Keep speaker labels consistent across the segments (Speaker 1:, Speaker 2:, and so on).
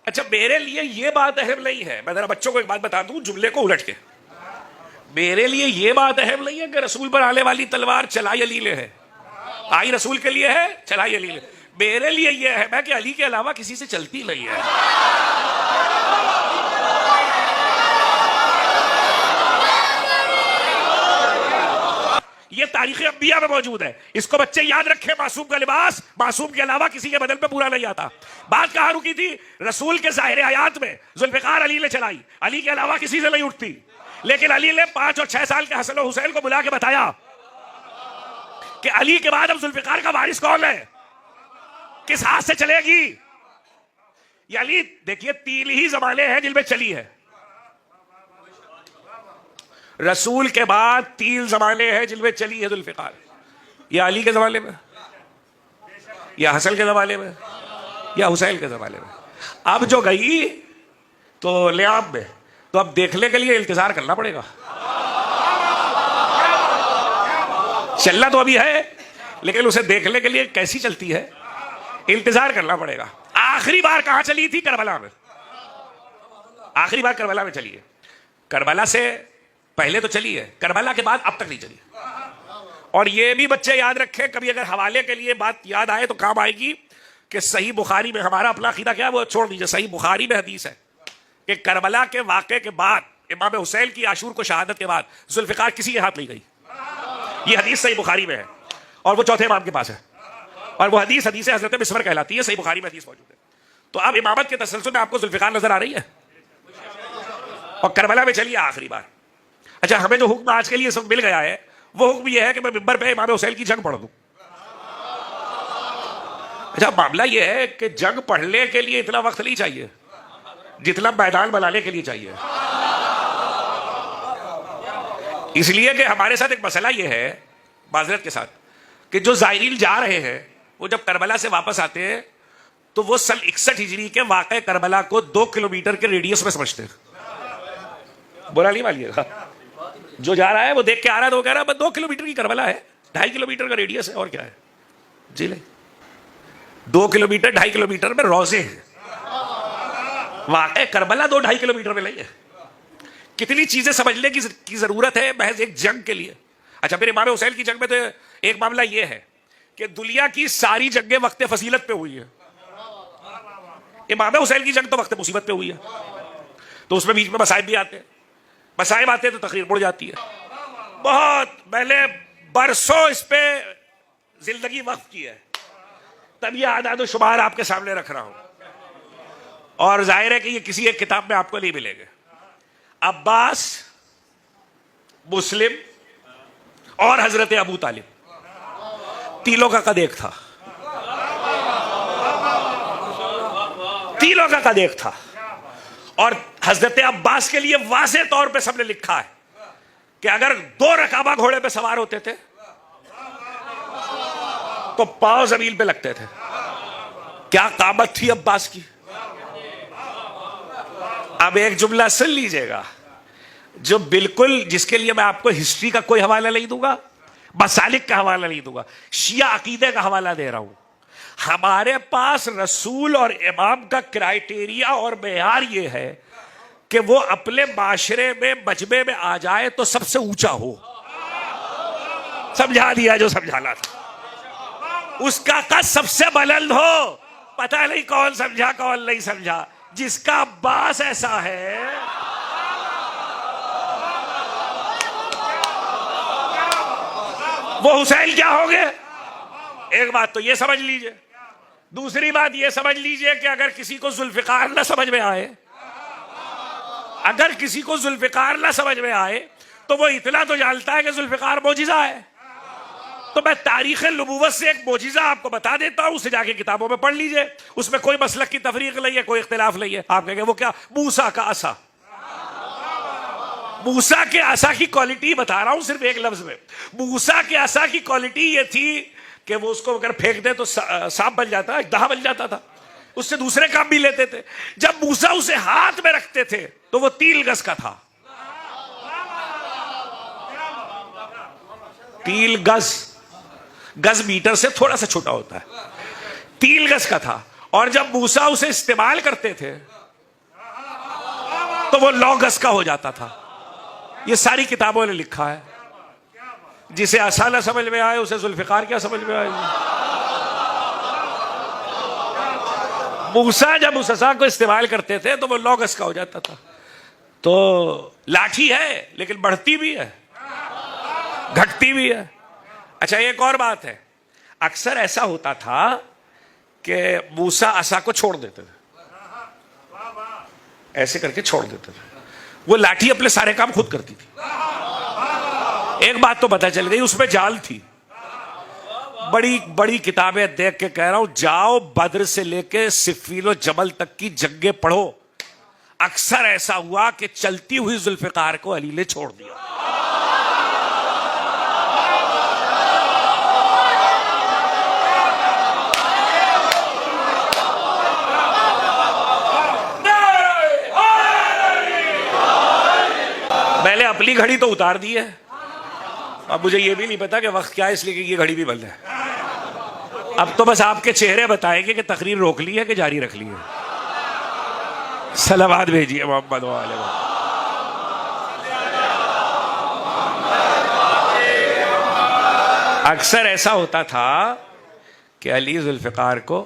Speaker 1: अच्छा, मेरे लिए ये बात अहम नहीं है। मैं जरा बच्चों को एक बात बता दूं जुमले को उलट के। मेरे लिए ये बात अहम नहीं है कि रसूल पर आने वाली तलवार चलाई अली ने है, आई रसूल के लिए है, चलाई अली ने। मेरे लिए ये अहम है कि अली के अलावा किसी से चलती नहीं है। ये तारीख अंबिया में मौजूद है, इसको बच्चे याद रखें। मासूम का लिबास मासूम के अलावा किसी के बदन पे पूरा नहीं आता। बात कहां रुकी थी? रसूल के ज़ाहिर हयात में जुल्फ़िकार अली ने चलाई, अली के अलावा किसी से नहीं उठती। लेकिन अली ने 5 और 6 साल के हसन और हुसैन को बुला के बताया कि अली के बाद अब जुल्फ़िकार का वारिस कौन है, किस हाथ से चलेगी। ये अली देखिए 3 ही जमाने हैं जिनमें चली है। रसूल के बाद 3 जमाने हैं जिनमें चली है जुल्फ़िकार। या अली के जमाने में, या हसन के जमाने में, या हुसैन के जमाने में। अब जो गई तो लियाब में, तो अब देखने के लिए इंतजार करना पड़ेगा। चलना तो अभी है, लेकिन उसे देखने के लिए कैसी चलती है इंतजार करना पड़ेगा। आखिरी बार कहां चली थी? करबला में। आखिरी बार करबला में चली है। करबला से पहले तो चली है, करबला के बाद अब तक नहीं चली। और ये भी बच्चे याद रखें, कभी अगर हवाले के लिए बात याद आए तो काम आएगी कि सही बुखारी में, हमारा अपना अकीदा क्या है वो छोड़ दीजिए, सही बुखारी में हदीस है कि करबला के वाक़े के बाद, इमाम हुसैन की आशूर को शहादत के बाद जुल्फ़िकार किसी के हाथ नहीं गई। ये हदीस सही बुखारी में है और वो चौथे इमाम के पास है, और वो हदीस हज़रत मिस्वर कहलाती है। सही बुखारी में हदीस मौजूद है। तो अब इमामत के तसलसल में आपको जुल्फ़िकार नजर आ रही है, और करबला में चलिए आखिरी बार। अच्छा, हमें जो हुक्म आज के लिए सब मिल गया है, वो हुक्म ये है कि मैं मिंबर पे इमाम हुसैन की जंग पढ़ दूं। अच्छा, मामला ये है कि जंग पढ़ने के लिए इतना वक्त नहीं चाहिए जितना मैदान बनाने के लिए चाहिए। इसलिए कि हमारे साथ एक मसला ये है, माजरत के साथ, कि जो ज़ायरीन जा रहे हैं वो जब करबला से वापस आते हैं तो वो सन 61 हिजरी के वाक़े करबला को 2 किलोमीटर के रेडियस में समझते हैं। बुरा नहीं मानिएगा, जो जा रहा है वो देख के आ रहा है तो वो कह रहा है 2 किलोमीटर की करबला है, 2.5 किलोमीटर का रेडियस है, और क्या है जी। ले 2 किलोमीटर 2.5 किलोमीटर में रोजे हैं। वाक़े करबला 2-2.5 किलोमीटर में नहीं है। कितनी चीजें समझने की जरूरत है महज एक जंग के लिए। अच्छा, फिर इमाम हुसैन की जंग में तो एक मामला ये है कि दुनिया की सारी जंगें वक्त फसीलत पे हुई है, इमाम हुसैन की जंग तो वक्त मुसीबत पे हुई है। तो उसमें बीच में मसाइब भी आते हैं, मसाइब आते तो तकरीर मुड़ जाती है। बहुत मैंने बरसों इस पे जिंदगी वक्फ की है, तब ये आदाद शुमार आपके सामने रख रहा हूं। और जाहिर है कि ये किसी एक किताब में आपको नहीं मिलेंगे। अब्बास, मुस्लिम और हजरत अबू तालिब, तीनों का कद एक था, तीनों का कद एक था। और हजरत अब्बास के लिए वाज़ेह तौर पे सबने लिखा है कि अगर 2 रकाबा घोड़े पे सवार होते थे तो पांव जमीन पे लगते थे। क्या कामत थी अब्बास की। अब एक जुमला सुन लीजिएगा जो बिल्कुल, जिसके लिए मैं आपको हिस्ट्री का कोई हवाला नहीं दूंगा, मसालिक का हवाला नहीं दूंगा, शिया अकीदे का हवाला दे रहा हूं। हमारे पास रसूल और इमाम का क्राइटेरिया और मेयार ये है कि वो अपने माशरे में मजमे में आ जाए तो सबसे ऊंचा हो। समझा दिया जो समझाना था। उसका कद सबसे बुलंद हो। पता नहीं कौन समझा कौन नहीं समझा। जिसका अब्बास ऐसा है, वो हुसैन क्या होंगे। एक बात तो ये समझ लीजिए। दूसरी बात ये समझ लीजिए कि अगर किसी को जुल्फ़िकार ना समझ में आए, अगर किसी को जुल्फ़िकार ना समझ में आए तो वो इतना तो जानता है कि जुल्फ़िकार मोजिज़ा है। तो मैं तारीख़ नबूवत से एक मोजिज़ा आपको बता देता हूं, उसे जाके किताबों में पढ़ लीजिए। उसमें कोई मसलक की तफरीक नहीं है, कोई इख्तिलाफ नहीं है। आप कहेंगे वो क्या? मूसा का असा। मूसा के असा की क्वालिटी बता रहा हूं सिर्फ एक लफ्ज में। मूसा के असा की क्वालिटी ये थी कि वो उसको अगर फेंक दे तो सांप बन जाता, दहा बन जाता था। उससे दूसरे काम भी लेते थे। जब मूसा उसे हाथ में रखते थे तो वो 3 गज का था। 3 गज, गज मीटर से थोड़ा सा छोटा होता है। 3 गज का था और जब मूसा उसे इस्तेमाल करते थे तो वो 9 गज का हो जाता था। ये सारी किताबों ने लिखा है। जिसे आसा ना समझ में आए उसे जुल्फिकार क्या समझ में आएगी। मूसा जब उस असा को इस्तेमाल करते थे तो वो 9 गज का हो जाता था। तो लाठी है लेकिन बढ़ती भी है, घटती भी है। अच्छा, एक और बात है, अक्सर ऐसा होता था कि मूसा असा को छोड़ देते थे, ऐसे करके छोड़ देते थे। वो लाठी अपने सारे काम खुद करती थी। एक बात तो पता चल गई, उसमें जाल थी। बड़ी बड़ी किताबें देख के कह रहा हूं, जाओ बद्र से लेके सिफ़ीन और जमल तक की जंगें पढ़ो। अक्सर ऐसा हुआ कि चलती हुई जुल्फिकार को अली ने छोड़ दिया। मैंने अपनी घड़ी तो उतार दी है, अब मुझे यह भी नहीं पता कि वक्त क्या है, इसलिए कि ये घड़ी भी बंद है। अब तो बस आपके चेहरे बताएंगे कि तकरीर रोक ली है कि जारी रख ली है। सलावत भेजिए मोहम्मद वाले। अक्सर ऐसा होता था कि अली जुल्फिकार को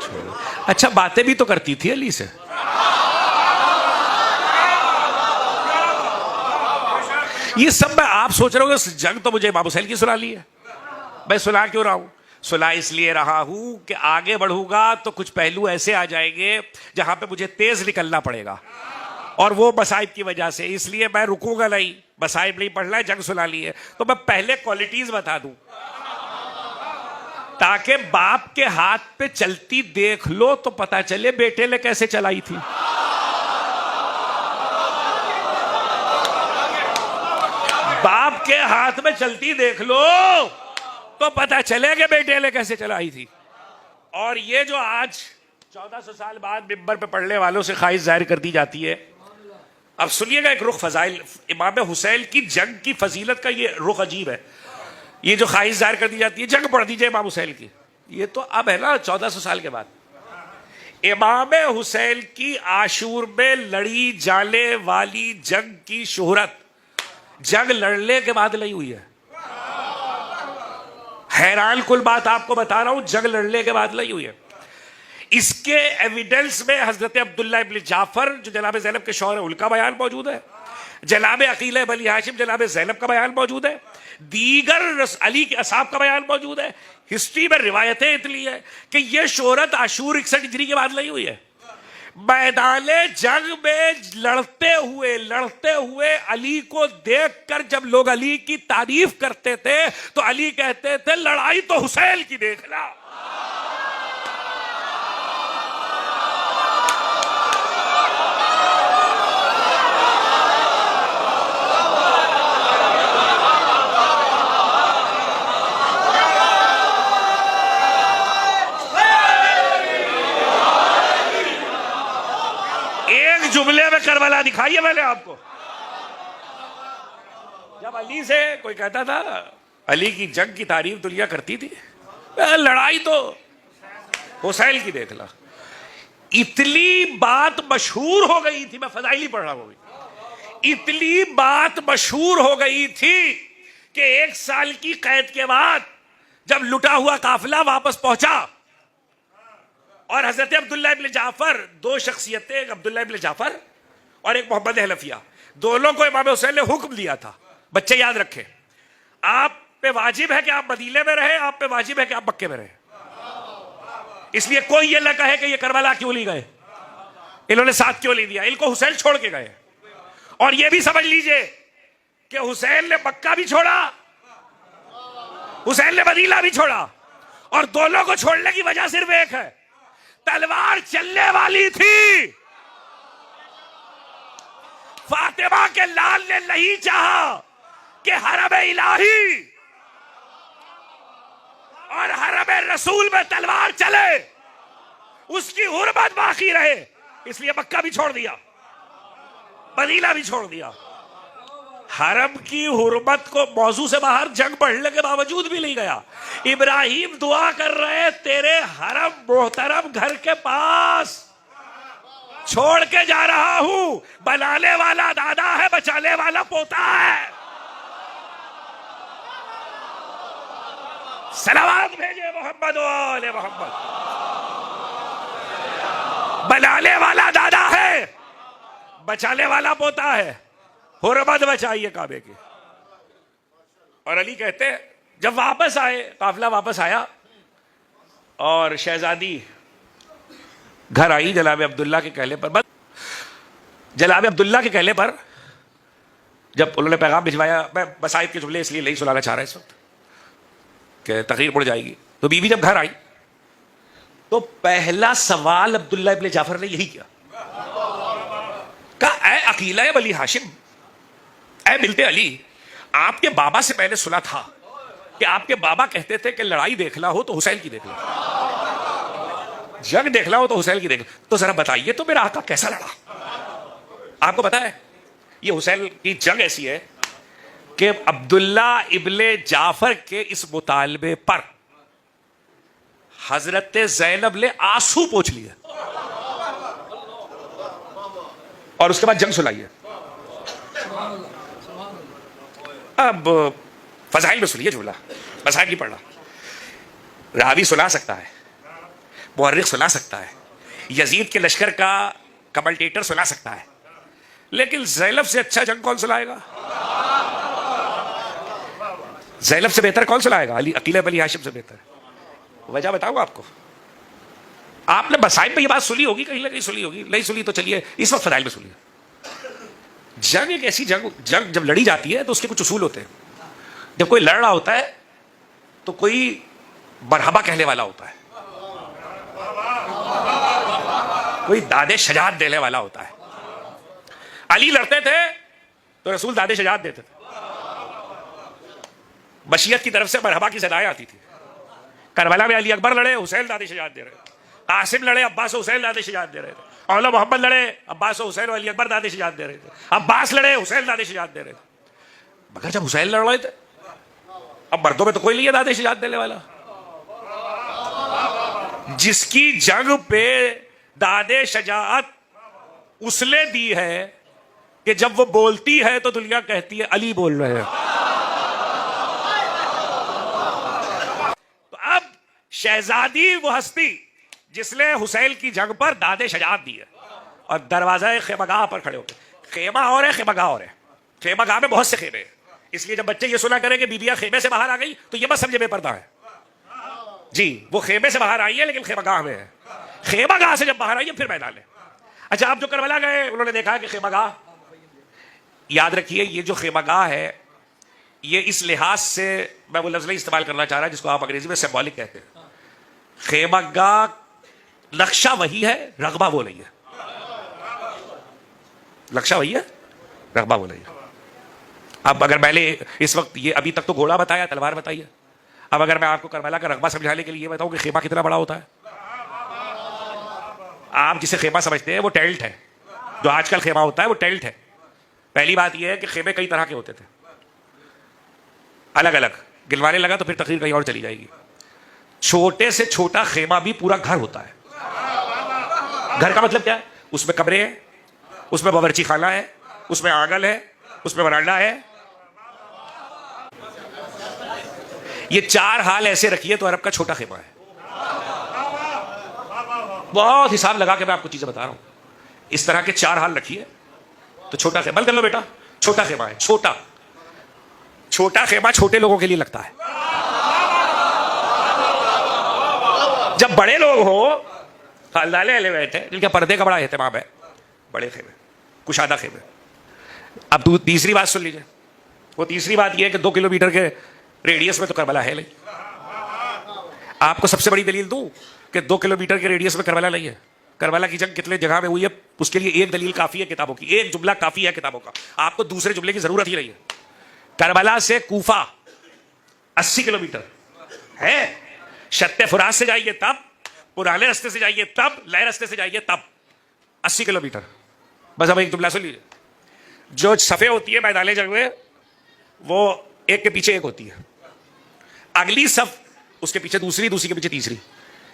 Speaker 1: छोड़। अच्छा, बातें भी तो करती थी अली से। ये सब मैं आप सोच रहे हो कि जंग तो मुझे इमाम हुसैन की सुना ली है। मैं सुना क्यों रहा हूं? सुना इसलिए रहा हूं कि आगे बढ़ूंगा तो कुछ पहलू ऐसे आ जाएंगे जहां पे मुझे तेज निकलना पड़ेगा, और वो मसाइब की वजह से, इसलिए मैं रुकूंगा नहीं। मसाइब नहीं पढ़ना है, जंग सुना ली है तो मैं पहले क्वालिटीज बता दूं ताकि बाप के हाथ पे चलती देख लो तो पता चले बेटे ने कैसे चलाई थी। बाप के हाथ में चलती देख लो तो पता चले कि बेटे ने कैसे चलाई थी। और ये जो आज 1400 साल बाद मिंबर पे पढ़ने वालों से ख्वाहिश जाहिर कर दी जाती है, अब सुनिएगा एक रुख फजाइल, इमाम हुसैन की जंग की फजीलत का ये रुख अजीब है। ये जो ख्वाहिश जाहिर कर दी जाती है, जंग पढ़ दीजिए इमाम हुसैन की, ये तो अब है ना 1400 साल के बाद। इमाम हुसैन की आशूर में लड़ी जाने वाली जंग की शोहरत जंग लड़ने के बाद लई हुई है। हैरान कुल बात आपको बता रहा हूं, जंग लड़ने के बाद लई हुई है। इसके एविडेंस में हजरत अब्दुल्ला इब्न जाफर जो जनाब ज़ैनब के शौहर है उनका बयान मौजूद है, जनाब अकील बनी हाशिम जनाब ज़ैनब का बयान मौजूद है, दीगर अली के असहाब का बयान मौजूद है। हिस्ट्री में रिवायतें इतनी है कि यह शोहरत आशूर 61 हिजरी के बाद लई हुई है। मैदान जंग में लड़ते हुए अली को देखकर जब लोग अली की तारीफ करते थे तो अली कहते थे लड़ाई तो हुसैन की देखना। जुमले में करबला दिखाइए मैंने आपको। जब अली से कोई कहता था अली की जंग की तारीफ दुनिया करती थी, लड़ाई तो हुसैन की देखला। इतनी बात मशहूर हो गई थी, मैं फजाइली पढ़ रहा हूं, इतनी बात मशहूर हो गई थी कि 1 साल की कैद के बाद जब लुटा हुआ काफिला वापस पहुंचा और हजरत अब्दुल्ला इब्न जाफर, 2 शख्सियतें, एक अब्दुल्ला इब्न जाफर और एक मोहम्मद हनफिया, दोनों को इमाम हुसैन ने हुक्म दिया था, बच्चे याद रखें, आप पे वाजिब है कि आप मदीने में रहे, आप पे वाजिब है कि आप मक्के में रहे। इसलिए कोई ये ना कहे कि ये करबला क्यों नहीं गए, इन्होंने साथ क्यों नहीं दिया, इनको हुसैन छोड़ के गए। और ये भी समझ लीजिए कि हुसैन ने मक्का भी छोड़ा, हुसैन ने मदीना भी छोड़ा, और दोनों को छोड़ने की वजह सिर्फ एक है, तलवार चलने वाली थी। फातिमा के लाल ने नहीं चाहा कि हरम इलाही और हरम रसूल में तलवार चले, उसकी हुर्मत बाकी रहे, इसलिए मक्का भी छोड़ दिया, मदीना भी छोड़ दिया। हरम की हुर्मत को मौजू से बाहर जंग बढ़ने के बावजूद भी नहीं गया। इब्राहिम दुआ कर रहे, तेरे हरम मोहतरम घर के पास छोड़ के जा रहा हूं। बनाने वाला दादा है, बचाने वाला पोता है। सलावत भेजे मोहम्मद वाले मोहम्मद। बनाने वाला दादा है, बचाने वाला पोता है। हुर्मत बचाइए काबे की। और अली कहते, जब वापस आए, काफिला वापस आया और शहजादी घर आई जनाब अब्दुल्ला के कहले पर। जनाब अब्दुल्ला के कहले पर जब उन्होंने पैगाम भिजवाया, मैं बसाइत के जुमले इसलिए नहीं सुनाना चाह रहा इस वक्त कि तकरीर उड़ जाएगी, तो बीवी जब घर आई तो पहला सवाल अब्दुल्ला इब्ने जाफर ने यही किया, कहा, ऐ अकीला अली हाशिम, ऐ बिल्ते अली, आपके बाबा से मैंने सुना था कि आपके बाबा कहते थे कि लड़ाई देखना हो तो हुसैन की देख लो, जंग देखना हो तो हुसैन की देख लो। तो जरा बताइए तो मेरा आका कैसा लड़ा? आपको पता है ये हुसैन की जंग ऐसी है कि अब्दुल्ला इब्ने जाफर के इस मुतालबे पर हजरत ज़ैनब ने आंसू पोंछ लिए और उसके बाद जंग सुनाई है। अब फजाइल में सुनिए जुमला, फजाइल नहीं पढ़ना। रावी सुना सकता है, मुअर्रिख सुना सकता है, यजीद के लश्कर का कमेंटेटर सुना सकता है, लेकिन ज़ैनब से अच्छा जंग कौन सुनाएगा? ज़ैनब से बेहतर कौन सुनाएगा? अली अकीला अली हाशिम से बेहतर। वजह बताऊं आपको। आपने बसाइब में ये बात सुनी होगी, कहीं ना कहीं सुनी होगी, नहीं सुनी तो चलिए इस वक्त फजाइल में सुनिए। जंग एक ऐसी जंग जब लड़ी जाती है तो उसके कुछ उसूल होते हैं। जब कोई लड़ रहा होता है तो कोई मरहबा कहने वाला होता है, कोई दादे शजात देने वाला होता है। अली लड़ते थे तो रसूल दादे शजात देते थे, बशियत की तरफ से मरहबा की सदाएं आती थी। करबला में अली अकबर लड़े, हुसैन दादे शजात दे रहे थे। कासिम लड़े, अब्बास हुसैन दादे शजात दे रहे थे। औला मोहम्मद लड़े, अब्बास हुसैन अली अकबर दादे शजात दे रहे थे। अब्बास लड़े, हुसैन दादे शजात दे रहे थे। मगर जब हुसैन लड़ रहे थे, अब मर्दों में तो कोई नहीं है दादे शजात देने वाला। जिसकी जंग पे दादे शजात उसने दी है कि जब वो बोलती है तो दुनिया कहती है अली बोल रहे हैं। तो अब शहजादी वो हस्ती जिसने हुसैन की जंग पर दादे शजात दी है और दरवाजा खेमगाह पर खड़े होकर, खेमा और है खेमगाह और है, खेमगाह में बहुत से खेमे हैं। इसलिए जब बच्चे ये सुना करें कि बीबियां खेमे से बाहर आ गई तो ये मत समझे बेपर्दा है जी, वो खेमे से बाहर आई है लेकिन खेमगाह में है। खेमगाह से जब बाहर आई है फिर मैदान है। अच्छा, आप जो करबला गए उन्होंने देखा कि खेमगाह, याद रखिए ये जो खेमगाह है ये इस लिहाज से मैं वो लफ्ज़ नहीं इस्तेमाल करना चाह रहा जिसको आप अंग्रेजी में सिंबॉलिक कहते हैं। खेमगाह नक्शा वही है, रगबा वो नहीं है। नक्शा वही है, रगबा वो नहीं है। अब अगर मैंने इस वक्त ये अभी तक तो घोड़ा बताया, तलवार बताई है, अब अगर मैं आपको करबला का रगबा समझाने के लिए बताऊं कि खेमा कितना बड़ा होता है। आप जिसे खेमा समझते हैं वो टेल्ट है, जो आजकल खेमा होता है वो टेल्ट है। पहली बात यह है कि खेमे कई तरह के होते थे, अलग अलग। गिनवाने लगा तो फिर तकरीर कहीं और चली जाएगी। छोटे से छोटा खेमा भी पूरा घर होता है। घर का मतलब क्या है? उसमें कमरे हैं, उसमें बावर्ची खाना है, उसमें आंगन है, उसमें वरांडा है। ये चार हाल ऐसे रखिए तो अरब का छोटा खेमा है। बहुत हिसाब लगा के मैं आपको चीजें बता रहा हूं। इस तरह के चार हाल रखिए तो छोटा खेमा। बंद कर लो बेटा, छोटा खेमा है। छोटा छोटा खेमा छोटे लोगों के लिए लगता है। जब बड़े लोग हो, खानदाने वाले बैठे जिनके पर्दे का बड़ा एहतमाम है, बड़े खेमे, कुशादा खेमे। अब तीसरी बात सुन लीजिए। वो तीसरी बात यह है कि 2 किलोमीटर के रेडियस में तो करबला है नहीं। आपको सबसे बड़ी दलील दूं कि 2 किलोमीटर के रेडियस में करबला नहीं है। करबला की जंग कितने जगह में हुई है उसके लिए एक दलील काफी है किताबों की, एक जुमला काफी है किताबों का। आपको दूसरे जुमले की जरूरत ही नहीं है। करबला से कूफा 80 किलोमीटर है। शत्ते फुरात से जाइए तब, पुराने रास्ते से जाइए तब, नए रास्ते से जाइए तब, 80 किलोमीटर। बस अब एक जुमला सुन लीजिए। जो सफ़े होती है मैदान जंग में वो एक के पीछे एक होती है, अगली सफ उसके पीछे दूसरी, दूसरी के पीछे तीसरी।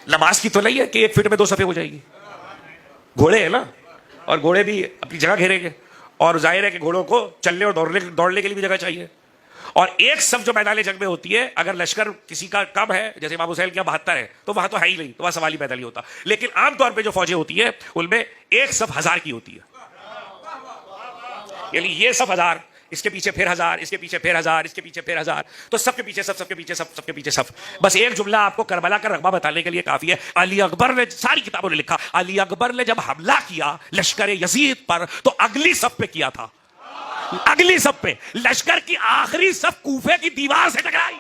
Speaker 1: नमाज की तो नहीं है कि एक फिट में 2 सफे हो जाएगी। घोड़े है ना, और घोड़े भी अपनी जगह घेरेंगे, और जाहिर है कि घोड़ों को चलने और दौड़ने के लिए भी जगह चाहिए। और एक सफ जो मैदान जंग में होती है, अगर लश्कर किसी का कम है, जैसे इमाम हुसैन का 72 है, तो वहां तो है ही नहीं, तो वहां सवाल ही पैदा नहीं होता। लेकिन आमतौर पे जो फौजें होती है उनमें एक सफ 1000 की होती है, यानी ये सफ 1000, इसके पीछे फिर 1000, इसके पीछे फिर 1000, इसके पीछे फिर 1000, तो सबके पीछे सब, सबके पीछे सब, सबके पीछे सब। बस एक जुमला आपको करबला का रकबा बताने के लिए काफी है। अली अकबर ने, सारी किताबों ने लिखा, अली अकबर ने जब हमला किया लश्कर यजीद पर, तो अगली सफ पे किया था, अगली सफ पे। लश्कर की आखिरी सफ कूफे की दीवार से टकराई।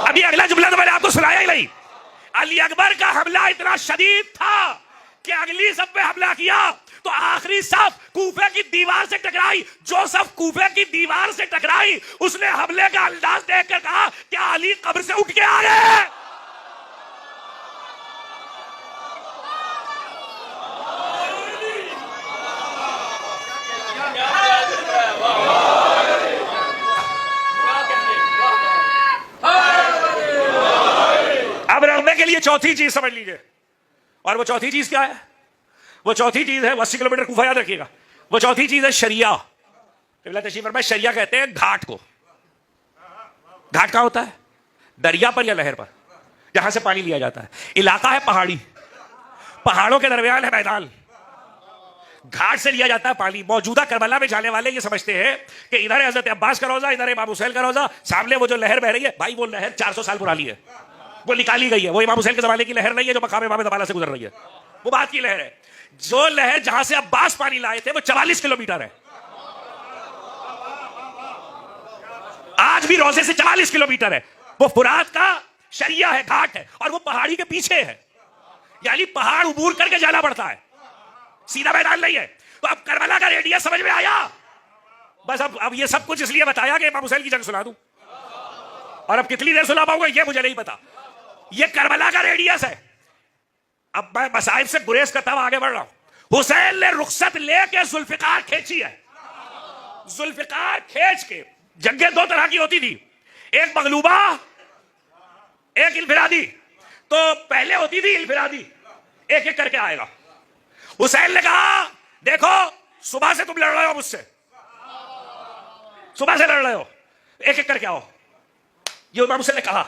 Speaker 1: अभी अगला जुमला तो मैंने आपको सुनाया ही नहीं। अली अकबर का हमला इतना शदीद था कि अगली सफ पे हमला किया तो आखिरी सफ कूफे की दीवार से टकराई। जो सफ कूफे की दीवार से टकराई, उसने हमले का अंदाज देखकर कहा, क्या अली कब्र से उठ के आ गए? अब रखने के लिए चौथी चीज समझ लीजिए, और वो चौथी चीज क्या है? वो चौथी चीज है, 80 किलोमीटर कूफा, याद रखिएगा। वो चौथी चीज है शरिया। तशरीफ फरमाए, शरिया कहते हैं घाट को। घाट कहां होता है? दरिया पर या लहर पर, जहां से पानी लिया जाता है। इलाका है पहाड़ी, पहाड़ों के दरमियान है मैदान, घाट से लिया जाता है पानी। मौजूदा करबला में जाने वाले ये समझते हैं कि इधर है हजरत अब्बास का रोजा, इधर है इमाम हुसैन का रोजा, सामने वो जो लहर बह रही है, भाई वो लहर 400 साल पुरानी है, वो निकाली गई है, वो इमाम हुसैन के जमाने की लहर नहीं है जो मकाम इमाम दबाला से गुजर रही है, वो बात की लहर है। जो लहर जहां से अब्बास पानी लाए थे वो 44 किलोमीटर है, आज भी रोजे से 44 किलोमीटर है। वो फुरात का शरिया है, घाट है, और वो पहाड़ी के पीछे है, यानी पहाड़ उबूर करके जाना पड़ता है, सीधा मैदान नहीं है। तो अब करबला का रेडियस समझ में आया? बस अब ये सब कुछ इसलिए बताया कि इमाम हुसैन की जंग सुना दूं, और अब कितनी देर सुना पाऊंगा ये मुझे नहीं पता। ये करबला का रेडियस है। अब मैं मसाइब से गुरेज करता हुआ आगे बढ़ रहा हूं। हुसैन ने रुखसत लेके जुल्फिकार खींची है। जुल्फिकार खींच के, जंगें 2 तरह की होती थी, एक मगलूबा, एक इनफिरादी। तो पहले होती थी इनफिरादी, एक एक करके आएगा। हुसैन ने कहा, देखो सुबह से तुम लड़ रहे हो मुझसे, सुबह से लड़ रहे हो, एक एक करके आओ। ये इमाम हुसैन ने कहा,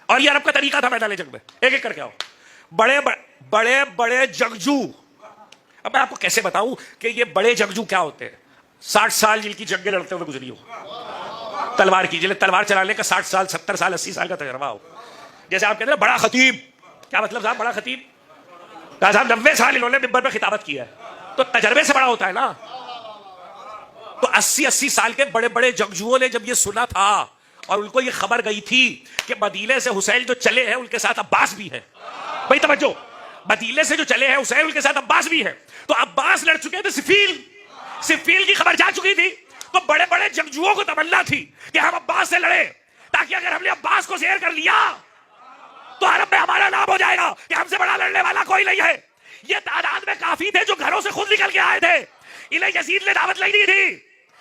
Speaker 1: और ये अरब का तरीका था मैदान जंग में, एक एक करके आओ। बड़े बड़े बड़े जंगजू, अब मैं आपको कैसे बताऊं कि ये बड़े जंगजू क्या होते हैं? 60 साल जिनकी जंगें लड़ते हुए गुजरी हो, तलवार की, जिन्हें तलवार चलाने का 60 साल 70 साल 80 साल का तजर्बा हो। जैसे आप कहते हैं बड़ा खतीब, क्या मतलब साहब बड़ा खतीब? कहा साहब 90 साल इन्होंने मिंबर पर खिताबत किया है, तो तजर्बे से बड़ा होता है ना। तो 80-80 साल के बड़े बड़े जंगजुओं ने जब ये सुना था, और उनको ये खबर गई थी कि मदीने से हुसैन जो चले हैं उनके साथ अब्बास भी है। भाई तवज्जो, मदीने से जो चले हैं हुसैन, उनके साथ अब्बास भी है। तो अब्बास लड़ चुके थे सिफील की खबर जा चुकी थी। तो बड़े बड़े जंगजुओं को तमन्ना थी कि हम अब्बास से लड़े, ताकि अगर हमने अब्बास को शेयर कर लिया तो अरब में हमारा नाम हो जाएगा कि हमसे बड़ा लड़ने वाला कोई नहीं है। ये तादाद में काफी थे जो घरों से खुद निकल के आए थे, इन्हें यजीद ने दावत नहीं दी थी,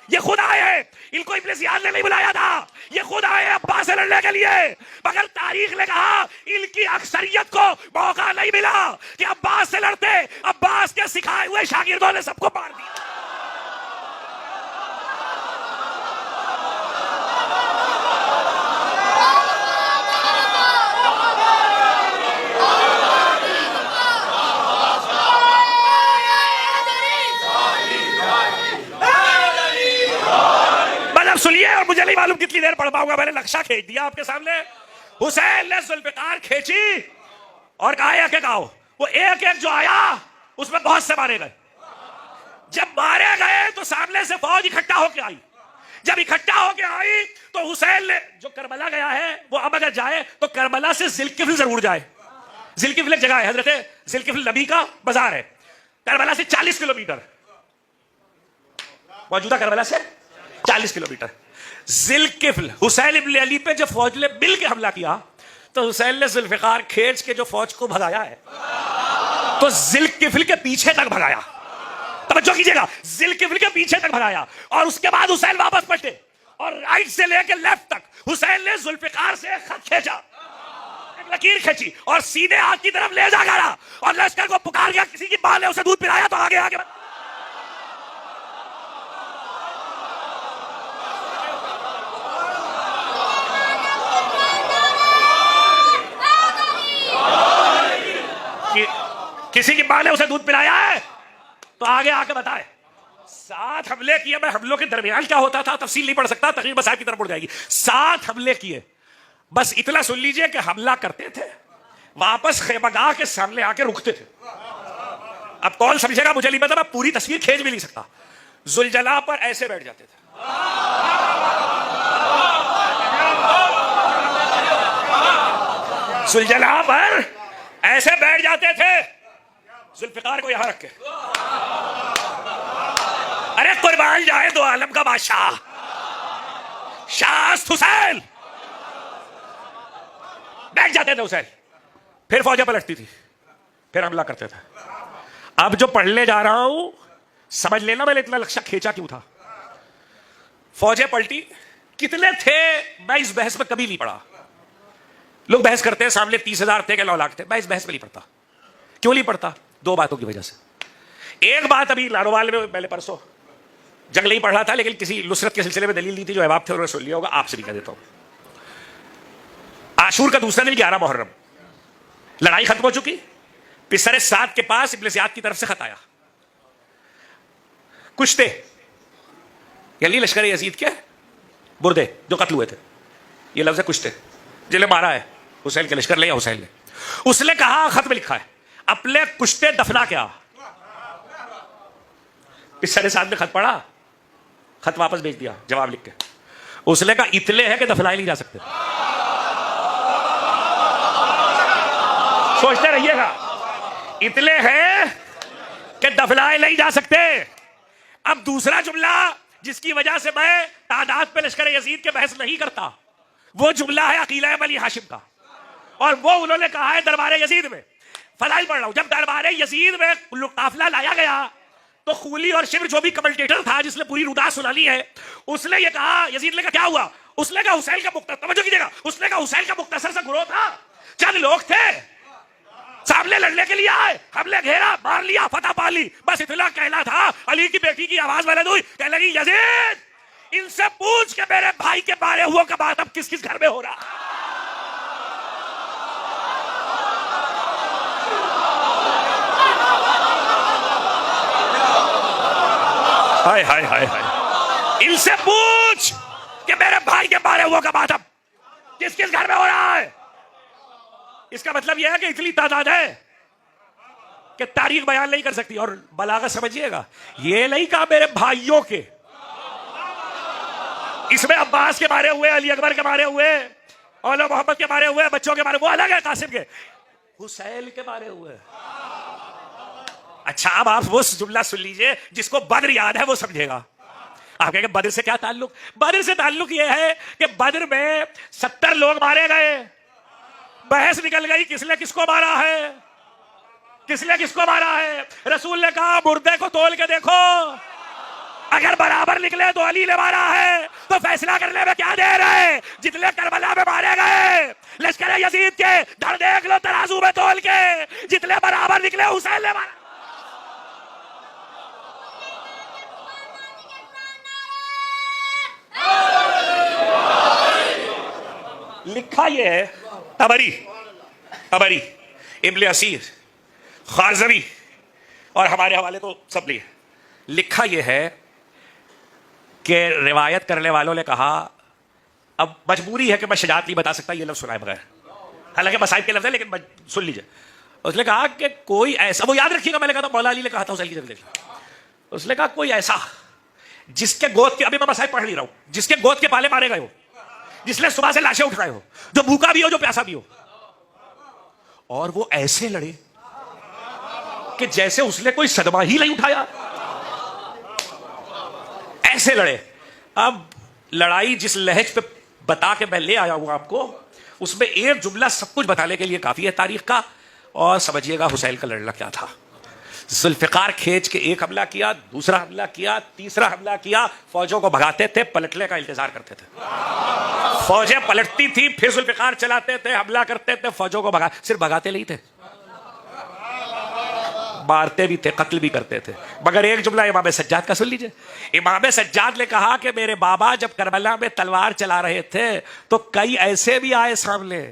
Speaker 1: ये खुद आए हैं, इनको इब्ने जियाद ने नहीं बुलाया था, ये खुद आए हैं अब्बास से लड़ने के लिए। मगर तारीख ने कहा इनकी अक्सरियत को मौका नहीं मिला कि अब्बास से लड़ते। अब्बास के सिखाए हुए शागिर्दों ने सबको मार दिया। सुनिए, और मुझे नहीं मालूम कितनी देर पढ़ पाऊंगा, मैंने नक्शा खींच दिया आपके सामने। हुसैन ने जुल्फिकार खींची और कहा एक एक आओ। वो एक एक जो आया उसमें बहुत से मारे गए। जब मारे गए तो सामने से फौज इकट्ठा होकर आई। जब इकट्ठा होकर आई तो हुसैन ने, जो करबला गया है वो अब अगर जाए तो करबला से जिलकिफल जरूर जाए। जिलकिफल एक जगह है, हजरत जिलकिफल नबी का बाजार है, करबला से 40 किलोमीटर, मौजूदा करबला से 40 किलोमीटर। जिलकिफल, हुसैन इब्न अली पे जब फौज ने मिल के हमला किया तो हुसैन ने जुल्फिकार खींच के जो फौज को भगाया है तो जिलकिफल के पीछे तक भगाया। तवज्जो कीजिएगा, जिलकिफ्ल के पीछे तक भगाया और उसके बाद हुसैन वापस पलटे और राइट से लेकर लेफ्ट तक हुसैन ने जुल्फिकार से खत खींचा, लकीर खींची और सीधे आग की तरफ ले जा गया और लश्कर को पुकार गया, किसी की मां ने उसे दूध पिलाया तो आगे आगे किसी की मां ने उसे दूध पिलाया है तो आगे आके बताए। 7 हमले किए। मैं हमलों के दरमियान क्या होता था तफसील नहीं पढ़ सकता, तकरीर बसात की तरफ उड़ जाएगी। 7 हमले किए, बस इतना सुन लीजिए कि हमला करते थे, वापस खैबरगाह के सामने आके रुकते थे। अब कौन समझेगा मुझे नहीं पता, मैं पूरी तस्वीर खींच भी नहीं सकता। जुलजला पर ऐसे बैठ जाते थे, जुलजला पर ऐसे बैठ जाते थे, जुल्फिकार को यहां रख के। अरे कुर्बान जाए दो आलम का बादशाह शाह हुसैन। बैठ जाते थे हुसैन, फिर फौजें पलटती थी, फिर हमला करते थे। अब जो पढ़ने जा रहा हूं समझ लेना मैंने इतना लक्ष्य खींचा क्यों था। फौजें पलटी, कितने थे मैं इस बहस में कभी नहीं पढ़ा। लोग बहस करते हैं सामने 30,000 थे कि 9 लाख थे, मैं इस बहस में नहीं पढ़ता। क्यों नहीं पढ़ता? 2 बातों की वजह से। एक बात, अभी लारोवाल में पहले परसों जंग नहीं पढ़ रहा था, लेकिन किसी नुसरत के सिलसिले में दलील दी थी, जो अहबाब थे उन्होंने सुन लिया होगा, आपसे भी कह देता हूं। आशूर का दूसरा दिन 11 मुहर्रम, लड़ाई खत्म हो चुकी, पिसरे साद के पास इब्न ज़ियाद की तरफ से खत आया, कुश्ते यानी लश्कर यजीद के बुर्दे जो कत्ल हुए थे, ये लफ्ज है कुश्ते, जिन्हें मारा है हुसैन के लश्कर ले या हुसैन ने। उसने कहा, खत में लिखा है, अपने कुश्ते दफना क्या। पिसरे साद ने खत पढ़ा, खत वापस भेज दिया जवाब लिख के। उसने कहा इतले है कि दफनाए नहीं जा सकते। सोचते रहिएगा, इतले हैं कि दफनाए नहीं जा सकते। अब दूसरा जुमला जिसकी वजह से मैं तादाद पे लश्कर यजीद के बहस नहीं करता, वो जुमला है अकीला बनी हाशिम का, और वो उन्होंने कहा है दरबार यजीद में। फजाइल पढ़ रहा हूं, जब दरबार यजीद में काफिला लाया गया तो खूली और शिब्र जो भी कमेंटेटर था जिसने पूरी रुदा सुनानी है, उसने ये कहा, यजीद ने कहा क्या हुआ, उसने कहा हुसैन का मुख्तसर, तवज्जो कीजिएगा, उसने कहा हुसैन का मुख्तसर सा गुरोह था, चंद लोग थे, सामने लड़ने के लिए आए, हमने घेरा, मार लिया, फतह पा ली, बस इतना कहना था। अली की बेटी की आवाज बुलंद हुई, कहने लगी यजीद इनसे पूछ के मेरे भाई के मारे हुए का बात अब किस किस घर में हो रहा। हाय हाय हाय हाय, इनसे पूछ कि मेरे भाई के मारे हुए का बात अब किस किस घर में हो रहा है। इसका मतलब यह है कि इतनी तादाद है कि तारीख बयान नहीं कर सकती। और बलागत समझिएगा, ये नहीं कहा मेरे भाइयों के, इसमें अब्बास के मारे हुए, अली अकबर के मारे हुए, औला मोहम्मद के मारे हुए, बच्चों के मारे, वो अलग है, कासिम के, हुसैन के मारे हुए। अच्छा, अब आप वो जुमला सुन लीजिए, जिसको बद्र याद है वो समझेगा। आप कहेंगे बद्र से क्या ताल्लुक? बद्र से ताल्लुक यह है कि बद्र में 70 लोग मारे गए, बहस निकल गई किसने किसको मारा है, किसने किसको मारा है। रसूल ने कहा मुर्दे को तोल के देखो, अगर बराबर निकले तो अली ने मारा है, तो फैसला करने में क्या देर है। जितने करबला में मारे गए लश्कर यजीद के, धड़ देख लो तराजू में तोल के, जितने बराबर निकले हुसैन ने मारा। लिखा यह है, तबरी इब्न असीर, खारजवी और हमारे हवाले तो सब लिए, लिखा यह है कि रिवायत करने वालों ने कहा, अब मजबूरी है कि मैं शजात नहीं बता सकता ये लफ्ज़ सुनाए बगैर, हालांकि मसाइब के लफ्ज़ है, लेकिन सुन लीजिए। उसने कहा कि कोई ऐसा, वो याद रखिएगा मैंने कहा था, मौला अली ने कहा था हुसैन की तरफ देखिए, उसने कहा कोई ऐसा जिसके गोद के, अभी मैं मसाइब पढ़ नहीं रहा हूं, जिसके गोद के पाले मारे गए हो, जिसने सुबह से लाशें उठाए हो, जो भूखा भी हो जो प्यासा भी हो, और वो ऐसे लड़े कि जैसे उसने कोई सदमा ही नहीं उठाया, ऐसे लड़े। अब लड़ाई जिस लहज पे बता के मैं ले आया हूं आपको, उसमें एक जुमला सब कुछ बताने के लिए काफी है तारीख का, और समझिएगा हुसैन का लड़ना क्या था। जुल्फिकार खींच के एक हमला किया, दूसरा हमला किया, तीसरा हमला किया, फौजों को भगाते थे, पलटने का इंतजार करते थे। फौजें पलटती थी, फिर जुल्फिकार चलाते थे, हमला करते थे, फौजों को सिर्फ भगाते नहीं थे, मारते भी थे, कत्ल भी करते थे। मगर एक जुमला इमाम सज्जाद का सुन लीजिए। इमाम सज्जाद ने कहा कि मेरे बाबा जब करबला में तलवार चला रहे थे तो कई ऐसे भी आए सामने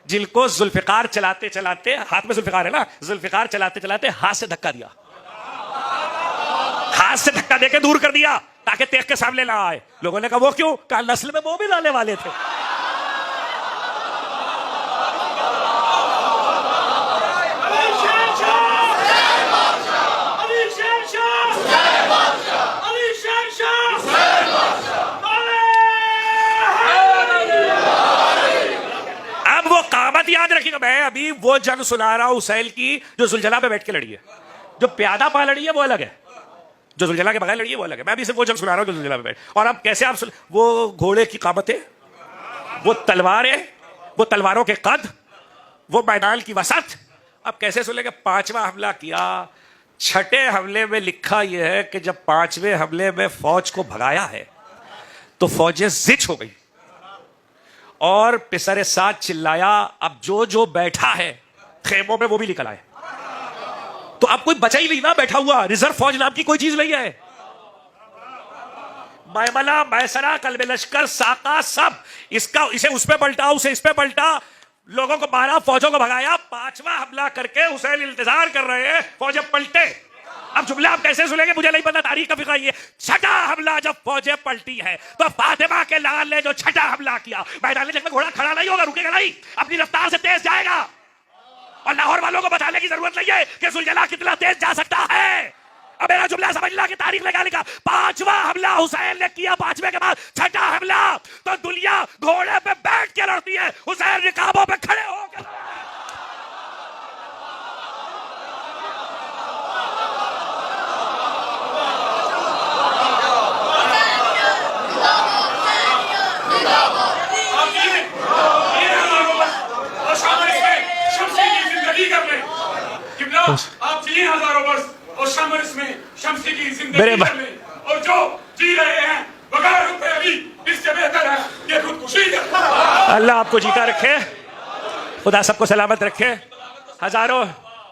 Speaker 1: जिनको जुल्फिकार चलाते चलाते, हाथ में जुल्फिकार है ना, जुल्फिकार चलाते चलाते हाथ से धक्का दिया, हाथ से धक्का देके दूर कर दिया ताकि तेख के सामने ना आए। लोगों ने कहा वो क्यों? कहा नस्ल में वो भी लाने वाले थे। याद रखिएगा, मैं अभी वो जंग सुना रहा हूं हुसैन की जो जुलझला पे बैठ के लड़ी है। जो प्यादा पा लड़ी है वो अलग है, जो जुलझला के बगैर लड़ी है वो अलग है। मैं अभी सिर्फ वो जंग सुना रहा हूं जो जुलझला पे बैठ। और अब कैसे आप वो घोड़े की कामतें, वो तलवारें, वो तलवारों के कद, वो मैदान की वसत। अब कैसे सुनेंगे? पांचवा हमला किया, छठे हमले में लिखा यह है कि जब पांचवें हमले में फौज को भगाया है तो फौजें जिच हो गई और पिसरे साथ चिल्लाया, अब जो जो बैठा है खेमों में वो भी निकल आए। तो अब कोई बचा ही नहीं ना बैठा हुआ, रिजर्व फौज नाम की कोई चीज नहीं है। मैमना, मैसरा, कल्बे लश्कर, साका, सब इसका इसे उस पे पलटा, उसे इस पे पलटा, लोगों को मारा, फौजों को भगाया। पांचवा हमला करके हुसैन इंतजार कर रहे हैं, फौजें पलटे। अब जुमला आप कैसे सुनेंगे मुझे नहीं पता, तारीख का फिक्र ये। छठा हमला जब फौजें पलटी है तो फातिमा के लाल ने जो छठा हमला किया, मैदान जंग में घोड़ा खड़ा नहीं होगा, रुकेगा नहीं, अपनी रफ्तार से तेज जाएगा। और लाहौर वालों को बताने की जरूरत नहीं है कि जुलझला कितना तेज जा सकता है। अब मेरा जुमला समझना कि तारीख लगाने का। पांचवा हमला हुसैन ने किया, पांचवे के बाद छठा हमला। तो दुनिया घोड़े पे बैठ के लड़ती है, हुसैन रिकाबों पे खड़े होकर।
Speaker 2: आप 3000 वर्ष और शमर इसमें शमसी की जिंदगी कर लें, और जो जी रहे हैं बगैर रुपए अभी इससे बेहतर है ये खुदकुशी है।
Speaker 1: अल्लाह आपको जीता रखे, खुदा सबको सलामत रखे। हजारों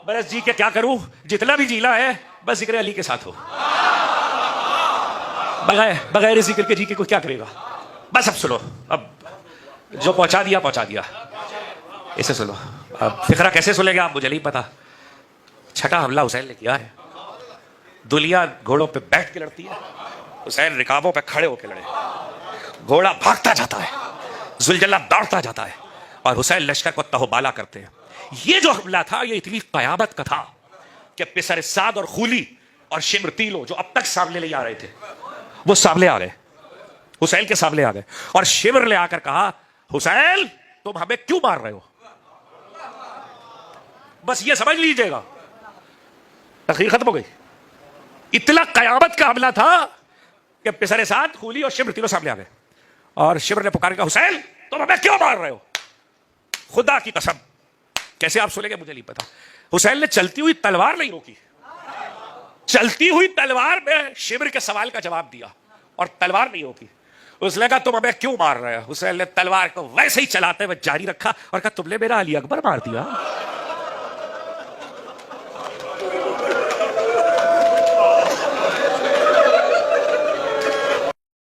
Speaker 1: बरस जी के क्या करूं, जितना भी जीला है बस जिक्र अली के साथ हो। बगैर जिक्र के जी के कोई क्या करेगा। बस अब सुनो, अब जो पहुंचा दिया पहुंचा दिया, इसे सुनो। अब फिक्रा कैसे सुनेगा आप मुझे नहीं पता। छठा हमला हुसैन ने किया है, दुनिया घोड़ों पे बैठ के लड़ती है, हुसैन रिकाबों पे खड़े होकर लड़े। घोड़ा भागता जाता है, जुलझला दौड़ता जाता है और हुसैन लश्कर को तहोबाला करते हैं। ये जो हमला था ये इतनी कयामत का था कि पिसर साद और खूली और शिम्र तीलो जो अब तक सामने ले आ रहे थे वो सामने आ गए, हुसैन के सामने आ गए। और शिम्र ले आकर कहा, हुसैन तुम हमें क्यों मार रहे हो? बस ये समझ लीजिएगा, तकरीर खत्म हो गई। इतना कयामत का हमला था कि पिसरे साथ खूली और शिम्र तीनों सामने आ गए। और शिम्र ने पुकार, हुसैन तुम हमें क्यों मार रहे हो? खुदा की कसम, कैसे आप सुनेंगे मुझे नहीं पता। हुसैन ने चलती हुई तलवार नहीं रोकी, चलती हुई तलवार में शिम्र के सवाल का जवाब दिया और तलवार नहीं रोकी। उसने कहा तुम हमें क्यों मार रहे हो? हुसैन ने तलवार को वैसे ही चलाते हुए जारी रखा और कहा तुमने मेरा अली अकबर मार दिया।